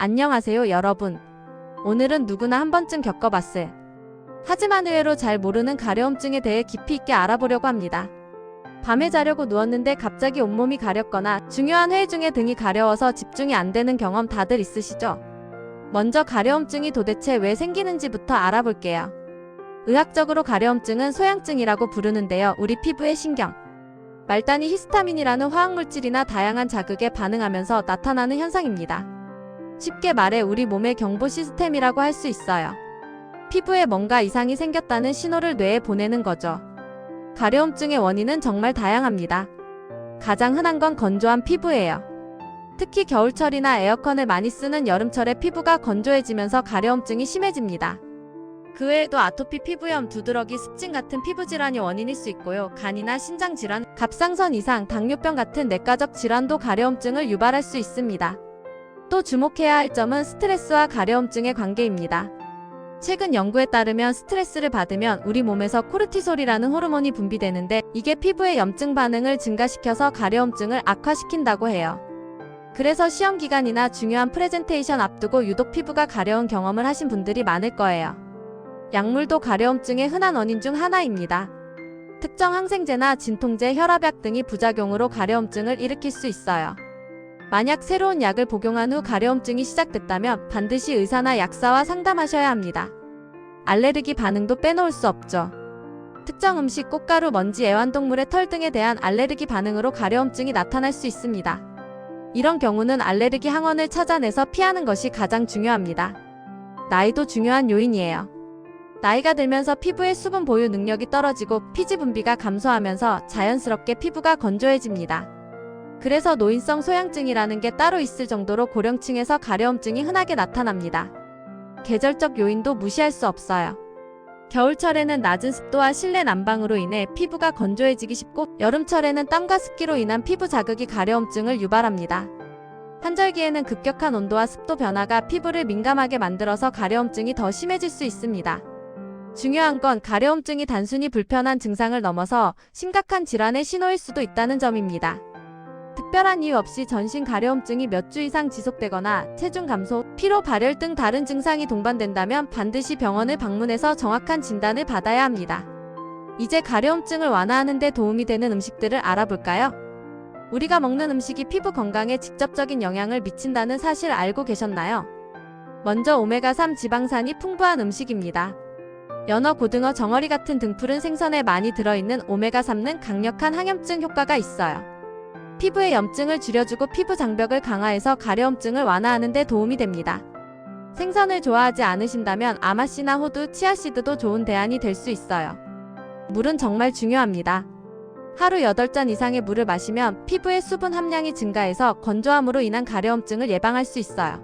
안녕하세요 여러분. 오늘은 누구나 한 번쯤 겪어봤을 하지만 의외로 잘 모르는 가려움증에 대해 깊이 있게 알아보려고 합니다. 밤에 자려고 누웠는데 갑자기 온몸이 가렵거나 중요한 회의 중에 등이 가려워서 집중이 안 되는 경험 다들 있으시죠? 먼저 가려움증이 도대체 왜 생기는지부터 알아볼게요. 의학적으로 가려움증은 소양증이라고 부르는데요. 우리 피부의 신경, 말단이 히스타민이라는 화학물질이나 다양한 자극에 반응하면서 나타나는 현상입니다. 쉽게 말해 우리 몸의 경보 시스템이라고 할 수 있어요. 피부에 뭔가 이상이 생겼다는 신호를 뇌에 보내는 거죠. 가려움증의 원인은 정말 다양합니다. 가장 흔한 건 건조한 피부예요. 특히 겨울철이나 에어컨을 많이 쓰는 여름철에 피부가 건조해지면서 가려움증이 심해집니다. 그 외에도 아토피, 피부염, 두드러기, 습진 같은 피부질환이 원인일 수 있고요. 간이나 신장질환, 갑상선 이상, 당뇨병 같은 내과적 질환도 가려움증을 유발할 수 있습니다. 또 주목해야 할 점은 스트레스와 가려움증의 관계입니다. 최근 연구에 따르면 스트레스를 받으면 우리 몸에서 코르티솔이라는 호르몬이 분비되는데 이게 피부의 염증 반응을 증가시켜서 가려움증을 악화시킨다고 해요. 그래서 시험 기간이나 중요한 프레젠테이션 앞두고 유독 피부가 가려운 경험을 하신 분들이 많을 거예요. 약물도 가려움증의 흔한 원인 중 하나입니다. 특정 항생제나 진통제, 혈압약 등이 부작용으로 가려움증을 일으킬 수 있어요. 만약 새로운 약을 복용한 후 가려움증이 시작됐다면 반드시 의사나 약사와 상담하셔야 합니다. 알레르기 반응도 빼놓을 수 없죠. 특정 음식, 꽃가루, 먼지, 애완동물의 털 등에 대한 알레르기 반응으로 가려움증이 나타날 수 있습니다. 이런 경우는 알레르기 항원을 찾아내서 피하는 것이 가장 중요합니다. 나이도 중요한 요인이에요. 나이가 들면서 피부의 수분 보유 능력이 떨어지고 피지 분비가 감소하면서 자연스럽게 피부가 건조해집니다. 그래서 노인성 소양증이라는 게 따로 있을 정도로 고령층에서 가려움증이 흔하게 나타납니다. 계절적 요인도 무시할 수 없어요. 겨울철에는 낮은 습도와 실내 난방으로 인해 피부가 건조해지기 쉽고 여름철에는 땀과 습기로 인한 피부 자극이 가려움증을 유발합니다. 한절기에는 급격한 온도와 습도 변화가 피부를 민감하게 만들어서 가려움증이 더 심해질 수 있습니다. 중요한 건 가려움증이 단순히 불편한 증상을 넘어서 심각한 질환의 신호일 수도 있다는 점입니다. 특별한 이유 없이 전신 가려움증이 몇 주 이상 지속되거나 체중 감소, 피로, 발열 등 다른 증상이 동반된다면 반드시 병원을 방문해서 정확한 진단을 받아야 합니다. 이제 가려움증을 완화하는 데 도움이 되는 음식들을 알아볼까요? 우리가 먹는 음식이 피부 건강에 직접적인 영향을 미친다는 사실 알고 계셨나요? 먼저 오메가3 지방산이 풍부한 음식입니다. 연어, 고등어, 정어리 같은 등푸른 생선에 많이 들어있는 오메가3는 강력한 항염증 효과가 있어요. 피부의 염증을 줄여주고 피부 장벽을 강화해서 가려움증을 완화하는 데 도움이 됩니다. 생선을 좋아하지 않으신다면 아마씨나 호두, 치아씨드도 좋은 대안이 될 수 있어요. 물은 정말 중요합니다. 하루 8잔 이상의 물을 마시면 피부의 수분 함량이 증가해서 건조함으로 인한 가려움증을 예방할 수 있어요.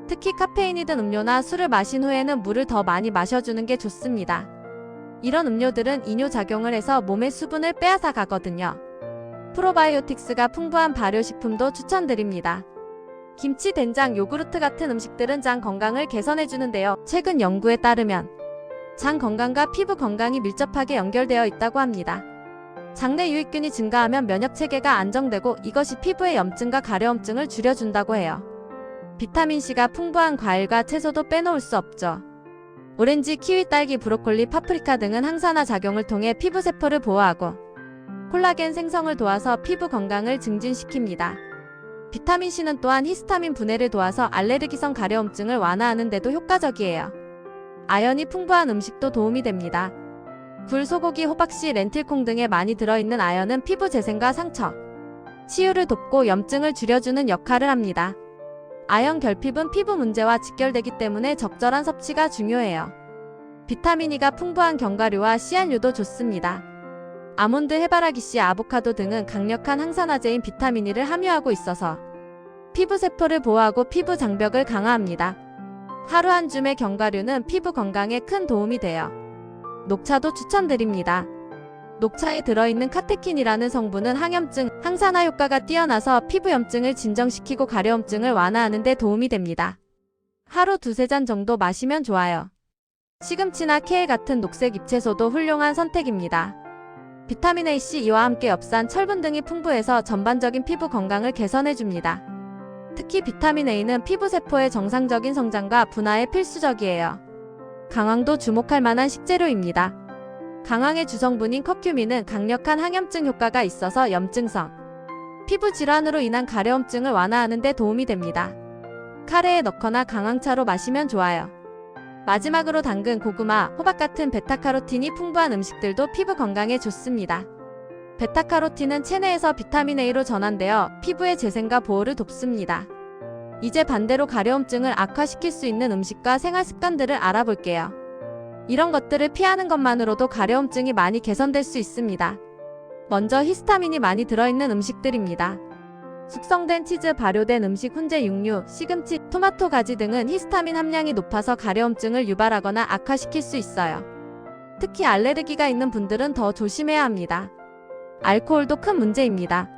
특히 카페인이 든 음료나 술을 마신 후에는 물을 더 많이 마셔주는 게 좋습니다. 이런 음료들은 이뇨작용을 해서 몸의 수분을 빼앗아 가거든요. 프로바이오틱스가 풍부한 발효식품도 추천드립니다. 김치, 된장, 요구르트 같은 음식들은 장 건강을 개선해주는데요. 최근 연구에 따르면 장 건강과 피부 건강이 밀접하게 연결되어 있다고 합니다. 장내 유익균이 증가하면 면역체계가 안정되고 이것이 피부의 염증과 가려움증을 줄여준다고 해요. 비타민C가 풍부한 과일과 채소도 빼놓을 수 없죠. 오렌지, 키위, 딸기, 브로콜리, 파프리카 등은 항산화 작용을 통해 피부 세포를 보호하고 콜라겐 생성을 도와서 피부 건강을 증진시킵니다. 비타민C는 또한 히스타민 분해를 도와서 알레르기성 가려움증을 완화하는 데도 효과적이에요. 아연이 풍부한 음식도 도움이 됩니다. 굴, 소고기, 호박씨, 렌틸콩 등에 많이 들어있는 아연은 피부 재생과 상처, 치유를 돕고 염증을 줄여주는 역할을 합니다. 아연 결핍은 피부 문제와 직결되기 때문에 적절한 섭취가 중요해요. 비타민 E가 풍부한 견과류와 씨앗류도 좋습니다. 아몬드, 해바라기씨, 아보카도 등은 강력한 항산화제인 비타민 E를 함유하고 있어서 피부 세포를 보호하고 피부 장벽을 강화합니다. 하루 한 줌의 견과류는 피부 건강에 큰 도움이 돼요. 녹차도 추천드립니다. 녹차에 들어있는 카테킨이라는 성분은 항염증, 항산화 효과가 뛰어나서 피부 염증을 진정시키고 가려움증을 완화하는 데 도움이 됩니다. 하루 2~3잔 정도 마시면 좋아요. 시금치나 케일 같은 녹색 잎채소도 훌륭한 선택입니다. 비타민 A, C, E와 함께 엽산, 철분 등이 풍부해서 전반적인 피부 건강을 개선해줍니다. 특히 비타민 A는 피부 세포의 정상적인 성장과 분화에 필수적이에요. 강황도 주목할 만한 식재료입니다. 강황의 주성분인 커큐민은 강력한 항염증 효과가 있어서 염증성, 피부 질환으로 인한 가려움증을 완화하는 데 도움이 됩니다. 카레에 넣거나 강황차로 마시면 좋아요. 마지막으로 당근, 고구마, 호박 같은 베타카로틴이 풍부한 음식들도 피부 건강에 좋습니다. 베타카로틴은 체내에서 비타민 A로 전환되어 피부의 재생과 보호를 돕습니다. 이제 반대로 가려움증을 악화시킬 수 있는 음식과 생활 습관들을 알아볼게요. 이런 것들을 피하는 것만으로도 가려움증이 많이 개선될 수 있습니다. 먼저 히스타민이 많이 들어있는 음식들입니다. 숙성된 치즈, 발효된 음식, 훈제, 육류, 시금치, 토마토 가지 등은 히스타민 함량이 높아서 가려움증을 유발하거나 악화시킬 수 있어요. 특히 알레르기가 있는 분들은 더 조심해야 합니다. 알코올도 큰 문제입니다.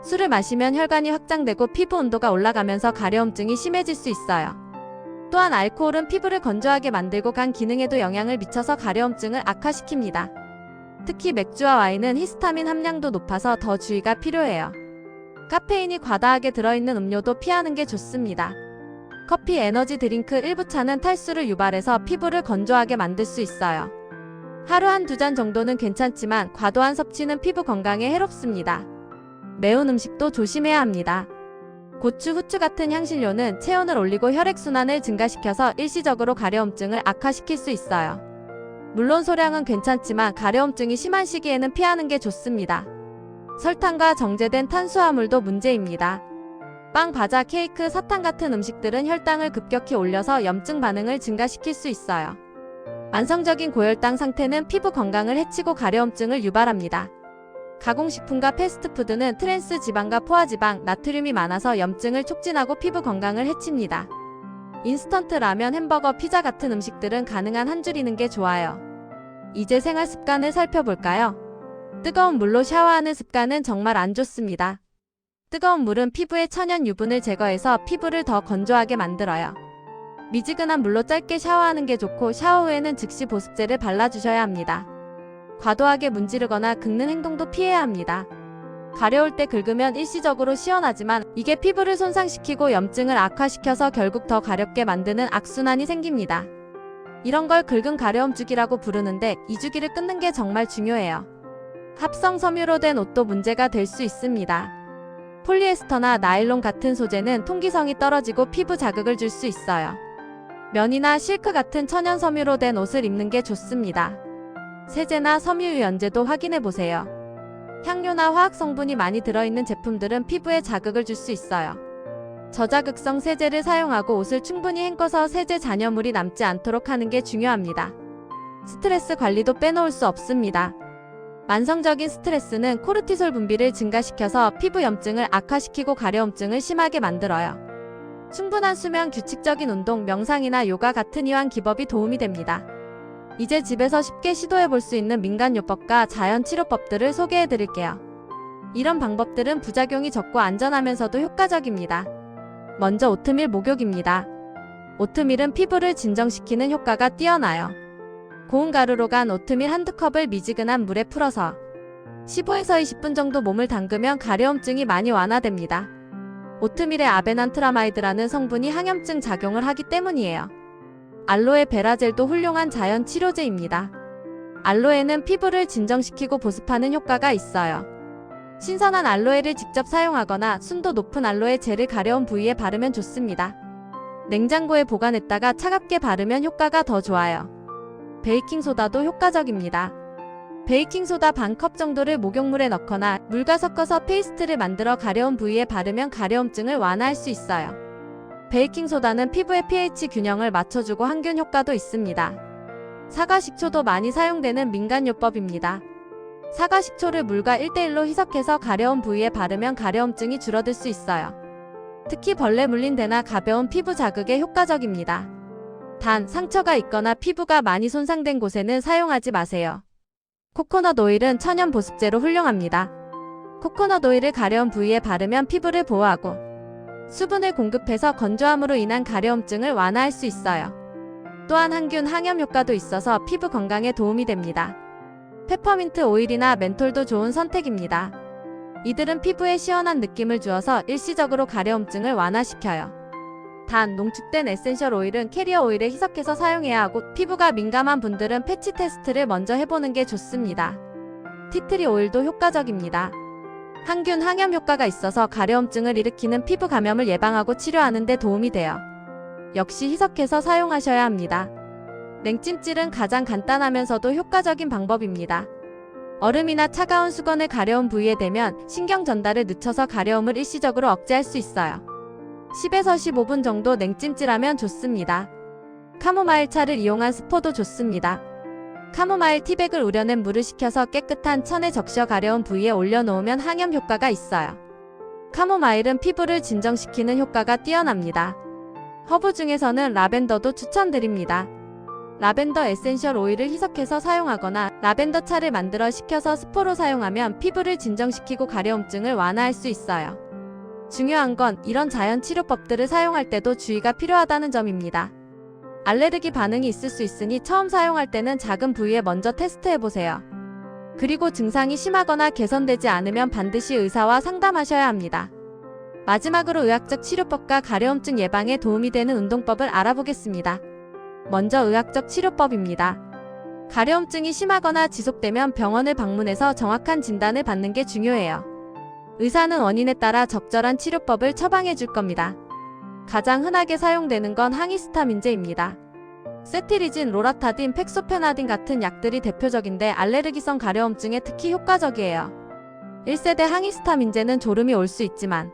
술을 마시면 혈관이 확장되고 피부 온도가 올라가면서 가려움증이 심해질 수 있어요. 또한 알코올은 피부를 건조하게 만들고 간 기능에도 영향을 미쳐서 가려움증을 악화시킵니다. 특히 맥주와 와인은 히스타민 함량도 높아서 더 주의가 필요해요. 카페인이 과다하게 들어있는 음료도 피하는 게 좋습니다. 커피, 에너지 드링크, 일부 차는 탈수를 유발해서 피부를 건조하게 만들 수 있어요. 하루 한두 잔 정도는 괜찮지만 과도한 섭취는 피부 건강에 해롭습니다. 매운 음식도 조심해야 합니다. 고추, 후추 같은 향신료는 체온을 올리고 혈액순환을 증가시켜서 일시적으로 가려움증을 악화시킬 수 있어요. 물론 소량은 괜찮지만 가려움증이 심한 시기에는 피하는 게 좋습니다. 설탕과 정제된 탄수화물도 문제입니다. 빵, 과자, 케이크, 사탕 같은 음식들은 혈당을 급격히 올려서 염증 반응을 증가시킬 수 있어요. 만성적인 고혈당 상태는 피부 건강을 해치고 가려움증을 유발합니다. 가공식품과 패스트푸드는 트랜스 지방과 포화지방, 나트륨이 많아서 염증을 촉진하고 피부 건강을 해칩니다. 인스턴트 라면, 햄버거, 피자 같은 음식들은 가능한 한 줄이는 게 좋아요. 이제 생활 습관을 살펴볼까요? 뜨거운 물로 샤워하는 습관은 정말 안 좋습니다. 뜨거운 물은 피부의 천연 유분을 제거해서 피부를 더 건조하게 만들어요. 미지근한 물로 짧게 샤워하는 게 좋고 샤워 후에는 즉시 보습제를 발라주셔야 합니다. 과도하게 문지르거나 긁는 행동도 피해야 합니다. 가려울 때 긁으면 일시적으로 시원하지만 이게 피부를 손상시키고 염증을 악화시켜서 결국 더 가렵게 만드는 악순환이 생깁니다. 이런 걸 긁은 가려움주기라고 부르는데 이 주기를 끊는 게 정말 중요해요. 합성 섬유로 된 옷도 문제가 될 수 있습니다. 폴리에스터나 나일론 같은 소재는 통기성이 떨어지고 피부 자극을 줄 수 있어요. 면이나 실크 같은 천연 섬유로 된 옷을 입는 게 좋습니다. 세제나 섬유 유연제도 확인해 보세요. 향료나 화학 성분이 많이 들어있는 제품들은 피부에 자극을 줄 수 있어요. 저자극성 세제를 사용하고 옷을 충분히 헹궈서 세제 잔여물이 남지 않도록 하는 게 중요합니다. 스트레스 관리도 빼놓을 수 없습니다. 만성적인 스트레스는 코르티솔 분비를 증가시켜서 피부 염증을 악화시키고 가려움증을 심하게 만들어요. 충분한 수면, 규칙적인 운동, 명상이나 요가 같은 이완 기법이 도움이 됩니다. 이제 집에서 쉽게 시도해 볼 수 있는 민간요법과 자연치료법들을 소개해 드릴게요. 이런 방법들은 부작용이 적고 안전하면서도 효과적입니다. 먼저 오트밀 목욕입니다. 오트밀은 피부를 진정시키는 효과가 뛰어나요. 고운 가루로 간 오트밀 한두 컵을 미지근한 물에 풀어서 15에서 20분 정도 몸을 담그면 가려움증이 많이 완화됩니다. 오트밀의 아베난트라마이드라는 성분이 항염증 작용을 하기 때문이에요. 알로에 베라젤도 훌륭한 자연 치료제입니다. 알로에는 피부를 진정시키고 보습하는 효과가 있어요. 신선한 알로에를 직접 사용하거나 순도 높은 알로에 젤을 가려운 부위에 바르면 좋습니다. 냉장고에 보관했다가 차갑게 바르면 효과가 더 좋아요. 베이킹소다도 효과적입니다. 베이킹소다 반 컵 정도를 목욕물에 넣거나 물과 섞어서 페이스트를 만들어 가려운 부위에 바르면 가려움증을 완화할 수 있어요. 베이킹소다는 피부의 pH 균형을 맞춰주고 항균 효과도 있습니다. 사과식초도 많이 사용되는 민간요법입니다. 사과식초를 물과 1:1로 희석해서 가려운 부위에 바르면 가려움증이 줄어들 수 있어요. 특히 벌레 물린 데나 가벼운 피부 자극에 효과적입니다. 단, 상처가 있거나 피부가 많이 손상된 곳에는 사용하지 마세요. 코코넛 오일은 천연 보습제로 훌륭합니다. 코코넛 오일을 가려운 부위에 바르면 피부를 보호하고 수분을 공급해서 건조함으로 인한 가려움증을 완화할 수 있어요. 또한 항균, 항염 효과도 있어서 피부 건강에 도움이 됩니다. 페퍼민트 오일이나 멘톨도 좋은 선택입니다. 이들은 피부에 시원한 느낌을 주어서 일시적으로 가려움증을 완화시켜요. 단, 농축된 에센셜 오일은 캐리어 오일에 희석해서 사용해야 하고 피부가 민감한 분들은 패치 테스트를 먼저 해보는 게 좋습니다. 티트리 오일도 효과적입니다. 항균 항염 효과가 있어서 가려움증을 일으키는 피부 감염을 예방하고 치료하는 데 도움이 돼요. 역시 희석해서 사용하셔야 합니다. 냉찜질은 가장 간단하면서도 효과적인 방법입니다. 얼음이나 차가운 수건을 가려운 부위에 대면 신경 전달을 늦춰서 가려움을 일시적으로 억제할 수 있어요. 10에서 15분 정도 냉찜질하면 좋습니다. 카모마일 차를 이용한 스포도 좋습니다. 카모마일 티백을 우려낸 물을 식혀서 깨끗한 천에 적셔 가려운 부위에 올려놓으면 항염 효과가 있어요. 카모마일은 피부를 진정시키는 효과가 뛰어납니다. 허브 중에서는 라벤더도 추천드립니다. 라벤더 에센셜 오일을 희석해서 사용하거나 라벤더 차를 만들어 식혀서 스포로 사용하면 피부를 진정시키고 가려움증을 완화할 수 있어요. 중요한 건 이런 자연 치료법들을 사용할 때도 주의가 필요하다는 점입니다. 알레르기 반응이 있을 수 있으니 처음 사용할 때는 작은 부위에 먼저 테스트해보세요. 그리고 증상이 심하거나 개선되지 않으면 반드시 의사와 상담하셔야 합니다. 마지막으로 의학적 치료법과 가려움증 예방에 도움이 되는 운동법을 알아보겠습니다. 먼저 의학적 치료법입니다. 가려움증이 심하거나 지속되면 병원을 방문해서 정확한 진단을 받는 게 중요해요. 의사는 원인에 따라 적절한 치료법을 처방해 줄 겁니다. 가장 흔하게 사용되는 건 항히스타민제입니다. 세티리진, 로라타딘, 팩소페나딘 같은 약들이 대표적인데 알레르기성 가려움증에 특히 효과적이에요. 1세대 항히스타민제는 졸음이 올 수 있지만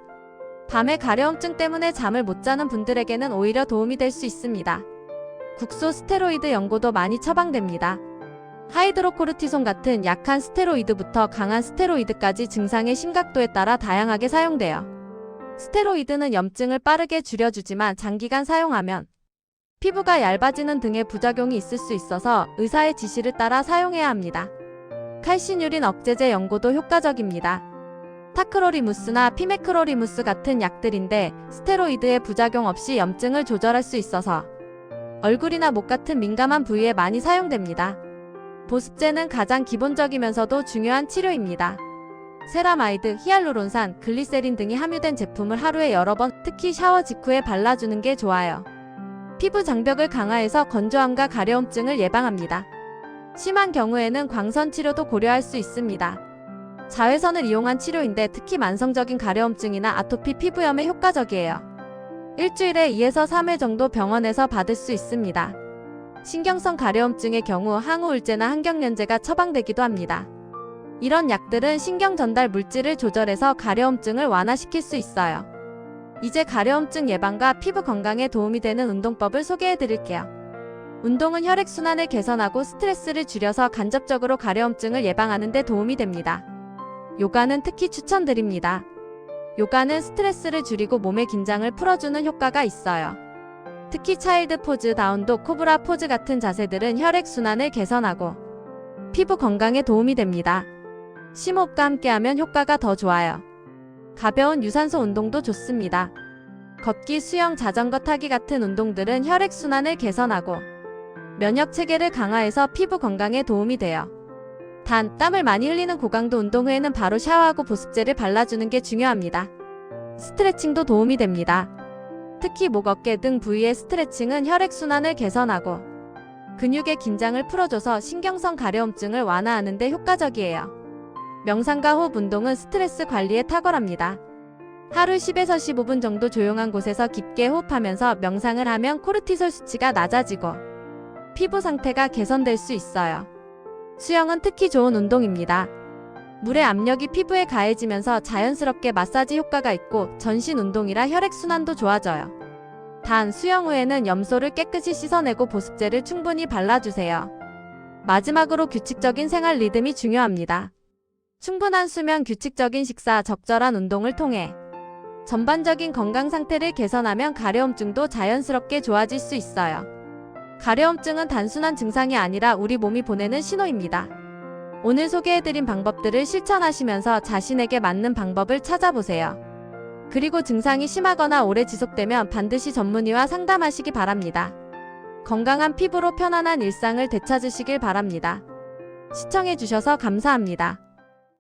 밤에 가려움증 때문에 잠을 못 자는 분들에게는 오히려 도움이 될 수 있습니다. 국소 스테로이드 연고도 많이 처방됩니다. 하이드로코르티손 같은 약한 스테로이드부터 강한 스테로이드까지 증상의 심각도에 따라 다양하게 사용돼요. 스테로이드는 염증을 빠르게 줄여주지만 장기간 사용하면 피부가 얇아지는 등의 부작용이 있을 수 있어서 의사의 지시를 따라 사용해야 합니다. 칼시뉴린 억제제 연고도 효과적입니다. 타크로리무스나 피메크로리무스 같은 약들인데 스테로이드의 부작용 없이 염증을 조절할 수 있어서 얼굴이나 목 같은 민감한 부위에 많이 사용됩니다. 보습제는 가장 기본적이면서도 중요한 치료입니다. 세라마이드, 히알루론산, 글리세린 등이 함유된 제품을 하루에 여러 번, 특히 샤워 직후에 발라주는 게 좋아요. 피부 장벽을 강화해서 건조함과 가려움증을 예방합니다. 심한 경우에는 광선 치료도 고려할 수 있습니다. 자외선을 이용한 치료인데 특히 만성적인 가려움증이나 아토피 피부염에 효과적이에요. 일주일에 2에서 3회 정도 병원에서 받을 수 있습니다. 신경성 가려움증의 경우 항우울제나 항경련제가 처방되기도 합니다. 이런 약들은 신경 전달 물질을 조절해서 가려움증을 완화시킬 수 있어요. 이제 가려움증 예방과 피부 건강에 도움이 되는 운동법을 소개해 드릴게요. 운동은 혈액순환을 개선하고 스트레스를 줄여서 간접적으로 가려움증을 예방하는 데 도움이 됩니다. 요가는 특히 추천드립니다. 요가는 스트레스를 줄이고 몸의 긴장을 풀어주는 효과가 있어요. 특히 차일드 포즈, 다운독, 코브라 포즈 같은 자세들은 혈액순환을 개선하고 피부 건강에 도움이 됩니다. 심호흡과 함께하면 효과가 더 좋아요. 가벼운 유산소 운동도 좋습니다. 걷기, 수영, 자전거 타기 같은 운동들은 혈액순환을 개선하고 면역 체계를 강화해서 피부 건강에 도움이 돼요. 단, 땀을 많이 흘리는 고강도 운동 후에는 바로 샤워하고 보습제를 발라주는 게 중요합니다. 스트레칭도 도움이 됩니다. 특히 목, 어깨 등 부위의 스트레칭은 혈액순환을 개선하고 근육의 긴장을 풀어줘서 신경성 가려움증을 완화하는 데 효과적이에요. 명상과 호흡 운동은 스트레스 관리에 탁월합니다. 하루 10에서 15분 정도 조용한 곳에서 깊게 호흡하면서 명상을 하면 코르티솔 수치가 낮아지고 피부 상태가 개선될 수 있어요. 수영은 특히 좋은 운동입니다. 물의 압력이 피부에 가해지면서 자연스럽게 마사지 효과가 있고 전신 운동이라 혈액순환도 좋아져요. 단, 수영 후에는 염소를 깨끗이 씻어내고 보습제를 충분히 발라주세요. 마지막으로 규칙적인 생활 리듬이 중요합니다. 충분한 수면, 규칙적인 식사, 적절한 운동을 통해 전반적인 건강 상태를 개선하면 가려움증도 자연스럽게 좋아질 수 있어요. 가려움증은 단순한 증상이 아니라 우리 몸이 보내는 신호입니다. 오늘 소개해드린 방법들을 실천하시면서 자신에게 맞는 방법을 찾아보세요. 그리고 증상이 심하거나 오래 지속되면 반드시 전문의와 상담하시기 바랍니다. 건강한 피부로 편안한 일상을 되찾으시길 바랍니다. 시청해주셔서 감사합니다.